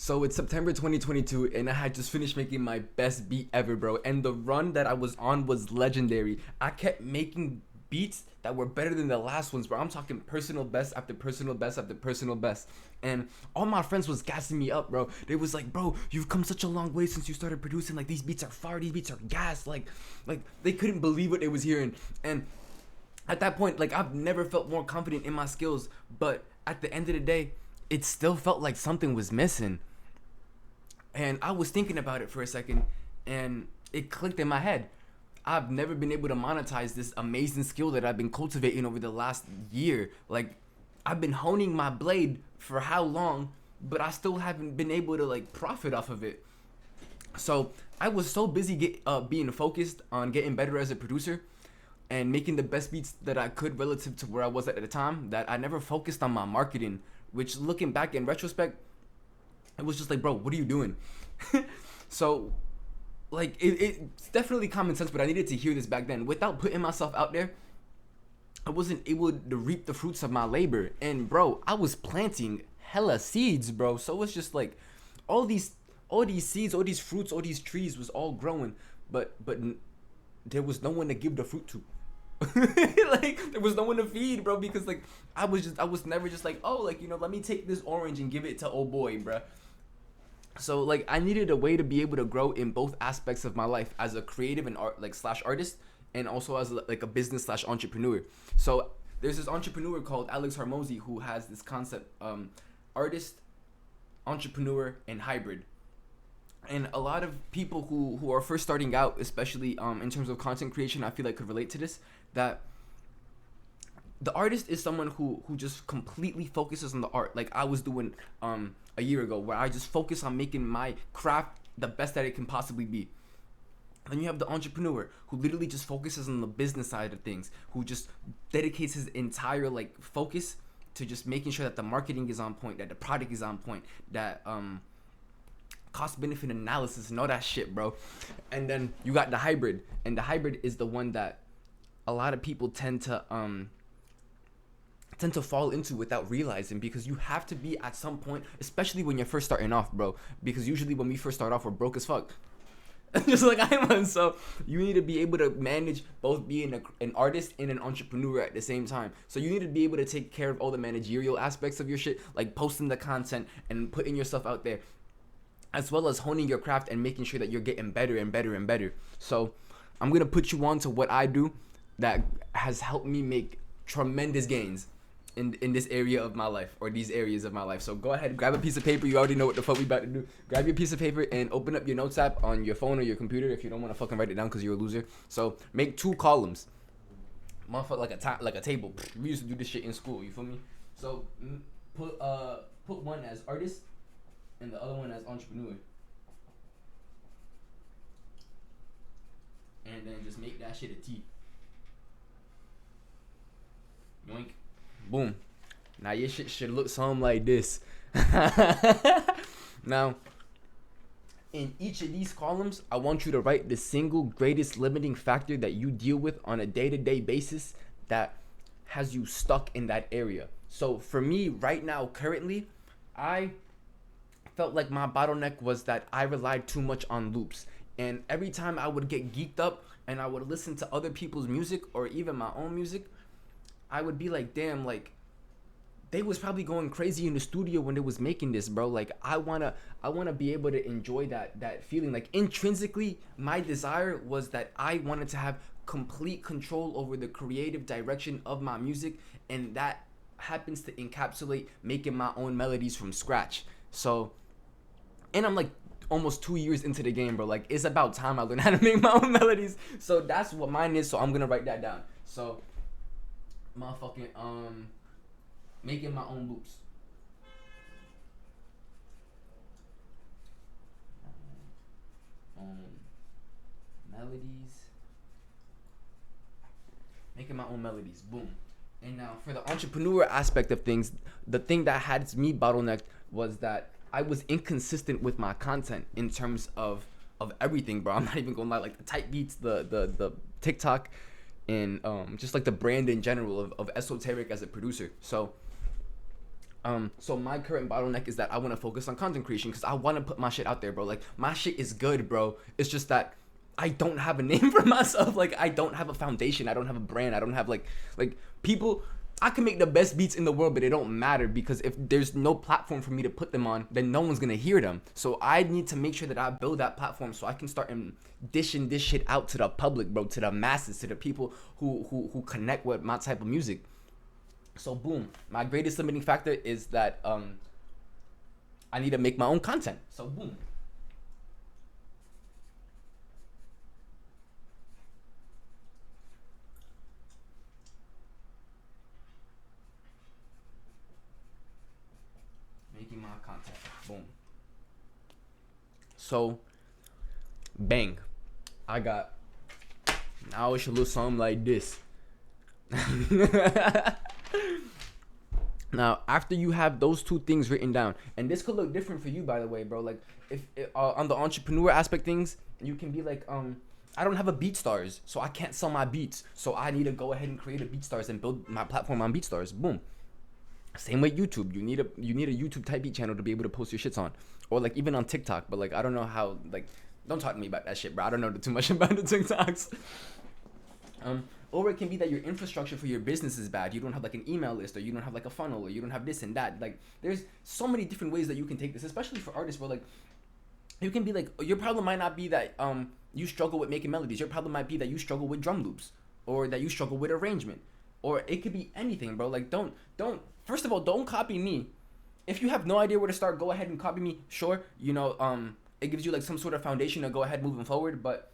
So it's September 2022, and I had just finished making my best beat ever, bro. And the run that I was on was legendary. I kept making beats that were better than the last ones, bro. I'm talking personal best after personal best after personal best. And all my friends was gassing me up, bro. They was like, bro, you've come such a long way since you started producing. Like, these beats are fire, these beats are gas. Like they couldn't believe what they was hearing. And at that point, like, I've never felt more confident in my skills. But at the end of the day, it still felt like something was missing. And I was thinking about it for a second, and it clicked in my head. I've never been able to monetize this amazing skill that I've been cultivating over the last year. Like, I've been honing my blade for how long, but I still haven't been able to like profit off of it. So I was so busy being focused on getting better as a producer and making the best beats that I could relative to where I was at the time that I never focused on my marketing. Which, looking back in retrospect, it was just like, bro, what are you doing? So, like, it's definitely common sense, but I needed to hear this back then. Without putting myself out there, I wasn't able to reap the fruits of my labor. And, bro, I was planting hella seeds, bro. So it's just like all these seeds, all these fruits, all these trees was all growing, but there was no one to give the fruit to. Like, there was no one to feed, bro, because like I was never just like, oh, like, let me take this orange and give it to old boy, bro. So like I needed a way to be able to grow in both aspects of my life as a creative and art like slash artist, and also as like a business slash entrepreneur. So there's this entrepreneur called Alex Harmozy who has this concept, artist, entrepreneur, and hybrid. And a lot of people who are first starting out, especially in terms of content creation, I feel like could relate to this. That the artist is someone who just completely focuses on the art, like I was doing a year ago, where I just focus on making my craft the best that it can possibly be. Then you have the entrepreneur who literally just focuses on the business side of things, who just dedicates his entire like focus to just making sure that the marketing is on point, that the product is on point, that cost benefit analysis and all that shit, bro. And then you got the hybrid, and the hybrid is the one that a lot of people tend to fall into without realizing, because you have to be at some point, especially when you're first starting off, bro, because usually when we first start off, we're broke as fuck. Just like I am. So you need to be able to manage both being an artist and an entrepreneur at the same time. So you need to be able to take care of all the managerial aspects of your shit, like posting the content and putting yourself out there, as well as honing your craft and making sure that you're getting better and better and better. So I'm gonna put you on to what I do that has helped me make tremendous gains in this area of my life, or these areas of my life. So go ahead, grab a piece of paper. You already know what the fuck we about to do. Grab your piece of paper and open up your notes app on your phone or your computer if you don't want to fucking write it down because you're a loser. So make 2 columns, motherfucker, like a table. We used to do this shit in school. You feel me? So put one as artist and the other one as entrepreneur, and then just make that shit a T. Yoink. Boom. Now your shit should look something like this. Now, in each of these columns, I want you to write the single greatest limiting factor that you deal with on a day-to-day basis that has you stuck in that area. So for me right now, currently, I felt like my bottleneck was that I relied too much on loops. And every time I would get geeked up and I would listen to other people's music or even my own music, I would be like, damn, like, they was probably going crazy in the studio when they was making this, bro. Like, I wanna be able to enjoy that feeling. Like, intrinsically, my desire was that I wanted to have complete control over the creative direction of my music, and that happens to encapsulate making my own melodies from scratch. So, and I'm like almost 2 years into the game, bro. Like, it's about time I learn how to make my own melodies. So that's what mine is. So I'm gonna write that down. So motherfucking making my own loops. Melodies. Making my own melodies. Boom. And now for the entrepreneur aspect of things, the thing that had me bottlenecked was that I was inconsistent with my content in terms of everything, bro. I'm not even gonna lie, like the type beats, the TikTok, and just like the brand in general of Esoteric as a producer. So So my current bottleneck is that I want to focus on content creation because I want to put my shit out there, bro. Like my shit is good, bro. It's just that I don't have a name for myself. Like I don't have a foundation. I don't have a brand. I don't have like people. I can make the best beats in the world, but it don't matter because if there's no platform for me to put them on, then no one's gonna hear them. So I need to make sure that I build that platform so I can start dishing this shit out to the public, bro, to the masses, to the people who connect with my type of music. So boom, my greatest limiting factor is that I need to make my own content. So boom. Making my content. Boom. So bang. I got now it should look something like this. Now, after you have those two things written down, and this could look different for you, by the way, bro. Like, if on the entrepreneur aspect things, you can be like, I don't have a BeatStars, so I can't sell my beats. So I need to go ahead and create a BeatStars and build my platform on BeatStars. Boom. Same with YouTube. You need a YouTube type beat channel to be able to post your shits on, or like even on TikTok. But like, I don't know how. Like, don't talk to me about that shit, bro. I don't know too much about the TikToks. Or it can be that your infrastructure for your business is bad. You don't have like an email list, or you don't have like a funnel, or you don't have this and that. Like, there's so many different ways that you can take this, especially for artists. Where like, you can be like, your problem might not be that you struggle with making melodies. Your problem might be that you struggle with drum loops, or that you struggle with arrangement, or it could be anything, bro. Like, don't. First of all, don't copy me. If you have no idea where to start, go ahead and copy me. Sure, it gives you like some sort of foundation to go ahead moving forward, but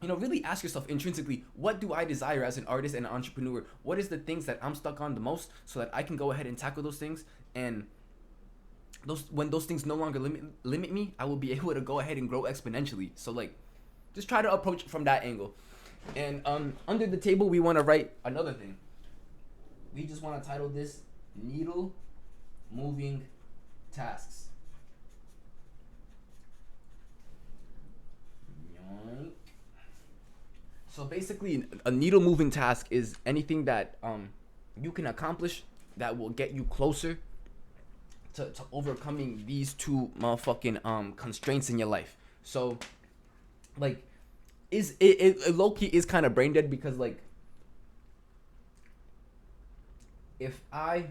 really ask yourself intrinsically, what do I desire as an artist and an entrepreneur? What is the things that I'm stuck on the most so that I can go ahead and tackle those things? And when those things no longer limit me, I will be able to go ahead and grow exponentially. So like, just try to approach it from that angle. And under the table, we want to write another thing. We just want to title this Needle Moving Tasks. So basically, a needle moving task is anything that you can accomplish that will get you closer to overcoming these two motherfucking constraints in your life. So like, it low-key is kind of brain dead because like, if I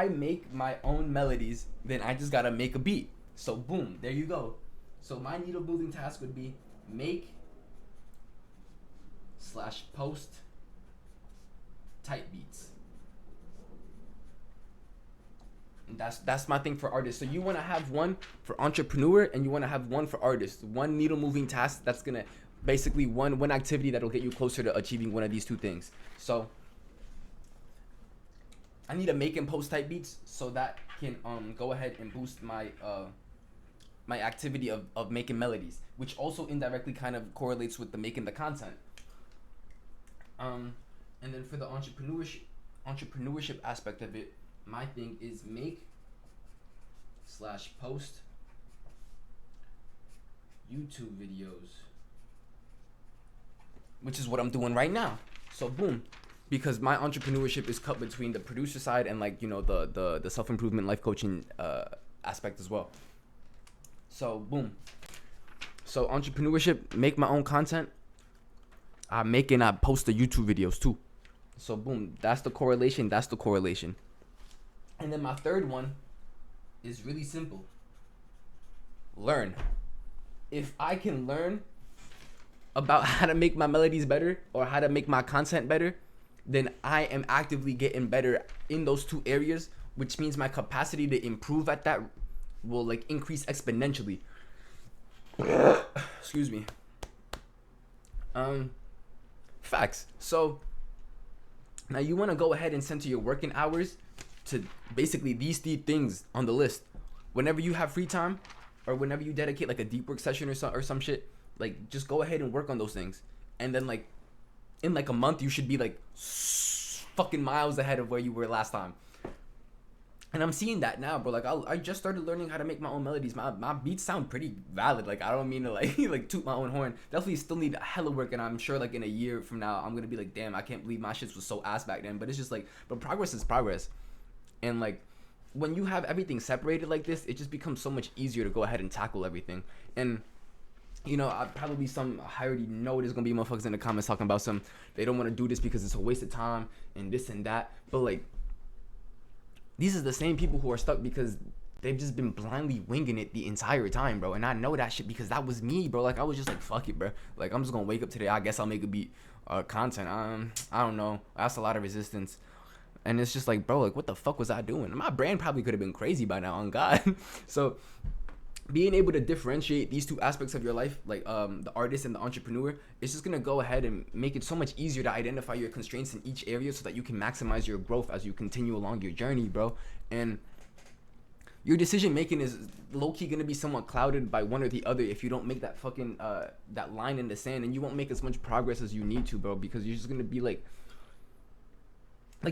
make my own melodies, then I just gotta make a beat. So boom, there you go. So my needle moving task would be make / post type beats. And that's my thing for artists. So you want to have one for entrepreneur and you want to have one for artists. One needle moving task that's gonna basically one activity that'll get you closer to achieving one of these two things. So I need to make and post type beats so that can go ahead and boost my my activity of making melodies, which also indirectly kind of correlates with the making the content. And then for the entrepreneurship aspect of it, my thing is make / post YouTube videos, which is what I'm doing right now. So boom, because my entrepreneurship is cut between the producer side and like the self-improvement life coaching aspect as well. So boom. So entrepreneurship, make my own content. I make and I post the YouTube videos too. So boom, that's the correlation. And then my third one is really simple. Learn. If I can learn about how to make my melodies better or how to make my content better, then I am actively getting better in those two areas, which means my capacity to improve at that will like increase exponentially. Excuse me. Facts. So now you want to go ahead and center your working hours to basically these three things on the list. Whenever you have free time or whenever you dedicate like a deep work session or some shit, like just go ahead and work on those things. And then like in like a month, you should be like fucking miles ahead of where you were last time. And I'm seeing that now, bro. Like I just started learning how to make my own melodies. My beats sound pretty valid. Like I don't mean to like like toot my own horn. Definitely still need hella work, and I'm sure like in a year from now I'm gonna be like, damn, I can't believe my shits was so ass back then. But it's just like, but progress is progress. And like when you have everything separated like this, it just becomes so much easier to go ahead and tackle everything. And you know, I already know there's gonna be motherfuckers in the comments talking about they don't want to do this because it's a waste of time and this and that. But like, these are the same people who are stuck because they've just been blindly winging it the entire time, bro. And I know that shit because that was me, bro. Like, I was just like, fuck it, bro. Like, I'm just gonna wake up today. I guess I'll make a beat, content. I don't know. That's a lot of resistance. And it's just like, bro, like, what the fuck was I doing? My brain probably could have been crazy by now, on God. So, being able to differentiate these two aspects of your life, like the artist and the entrepreneur, is just gonna go ahead and make it so much easier to identify your constraints in each area so that you can maximize your growth as you continue along your journey, bro. And your decision making is low-key gonna be somewhat clouded by one or the other if you don't make that fucking that line in the sand, and you won't make as much progress as you need to, bro, because you're just gonna be like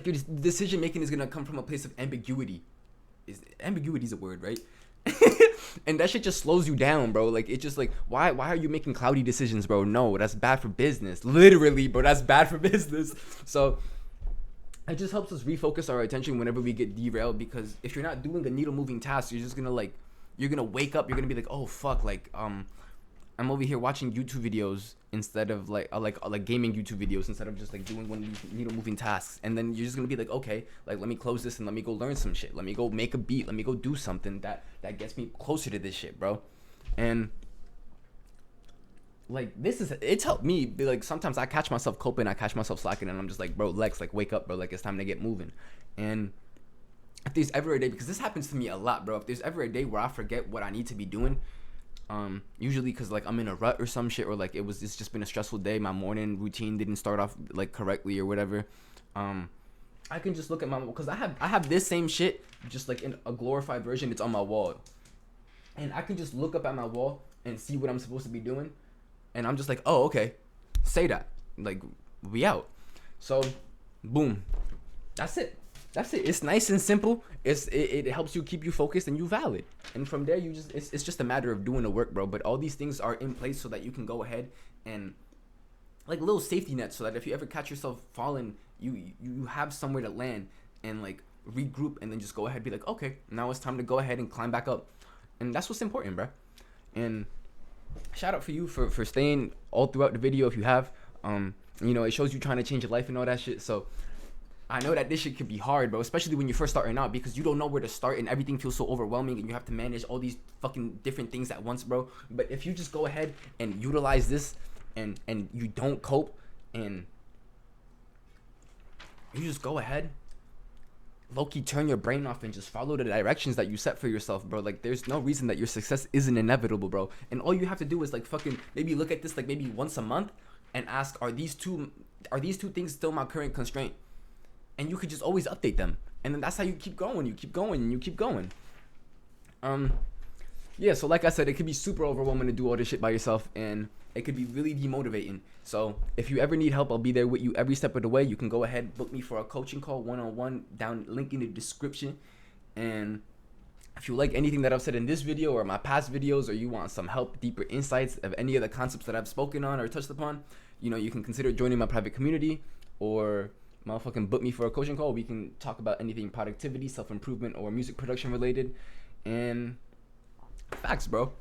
your decision making is gonna come from a place of ambiguity. Ambiguity is a word, right? And that shit just slows you down, bro. Like, it's just like, why are you making cloudy decisions, bro? No, that's bad for business. Literally, bro, that's bad for business. So it just helps us refocus our attention whenever we get derailed, because if you're not doing a needle moving task, you're just gonna you're gonna wake up, you're gonna be like, oh fuck, like I'm over here watching YouTube videos instead of like gaming YouTube videos instead of just like doing one of these needle moving tasks. And then you're just gonna be like, okay, like let me close this and let me go learn some shit. Let me go make a beat. Let me go do something that gets me closer to this shit, bro. And like it's helped me be like, sometimes I catch myself coping, I catch myself slacking, and I'm just like, bro, Lex, like wake up, bro, like it's time to get moving. And if there's ever a day, because this happens to me a lot, bro, if there's ever a day where I forget what I need to be doing, usually because like I'm in a rut or some shit, or like it's just been a stressful day, my morning routine didn't start off like correctly or whatever, I can just look at my, because I have this same shit just like in a glorified version. It's on my wall, and I can just look up at my wall and see what I'm supposed to be doing, and I'm just like, oh, okay, say that, like, we out. So boom, that's it. It's nice and simple. It helps you keep you focused and you valid. And from there, it's just a matter of doing the work, bro. But all these things are in place so that you can go ahead and like little safety nets, so that if you ever catch yourself falling, you have somewhere to land and like regroup, and then just go ahead and be like, okay, now it's time to go ahead and climb back up. And that's what's important, bro. And shout out for you for staying all throughout the video if you have. You know, it shows you trying to change your life and all that shit. So I know that this shit could be hard, bro, especially when you're first starting out, because you don't know where to start and everything feels so overwhelming and you have to manage all these fucking different things at once, bro. But if you just go ahead and utilize this and you don't cope and you just go ahead, low-key turn your brain off and just follow the directions that you set for yourself, bro. Like, there's no reason that your success isn't inevitable, bro. And all you have to do is like fucking maybe look at this like maybe once a month and ask, are these two things still my current constraint? And you could just always update them. And then that's how you keep going. You keep going and you keep going. Yeah, so like I said, it could be super overwhelming to do all this shit by yourself, and it could be really demotivating. So if you ever need help, I'll be there with you every step of the way. You can go ahead, book me for a coaching call, one-on-one, down link in the description. And if you like anything that I've said in this video or my past videos, or you want some help, deeper insights of any of the concepts that I've spoken on or touched upon, you know, you can consider joining my private community, or motherfucking book me for a coaching call. We can talk about anything productivity, self-improvement, or music production related. And facts, bro.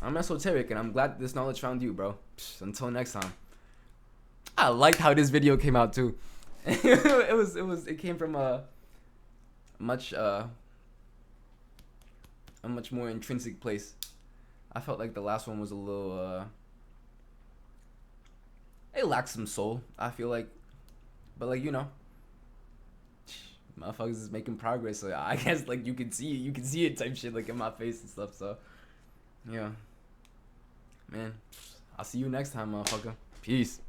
I'm esoteric, and I'm glad this knowledge found you, bro. Until next time. I liked how this video came out too. It came from a much more intrinsic place. I felt like the last one was a little it lacked some soul, I feel like. But like, you know, motherfuckers is making progress, so I guess like you can see it type shit like in my face and stuff. So yeah, man, I'll see you next time, motherfucker. Peace.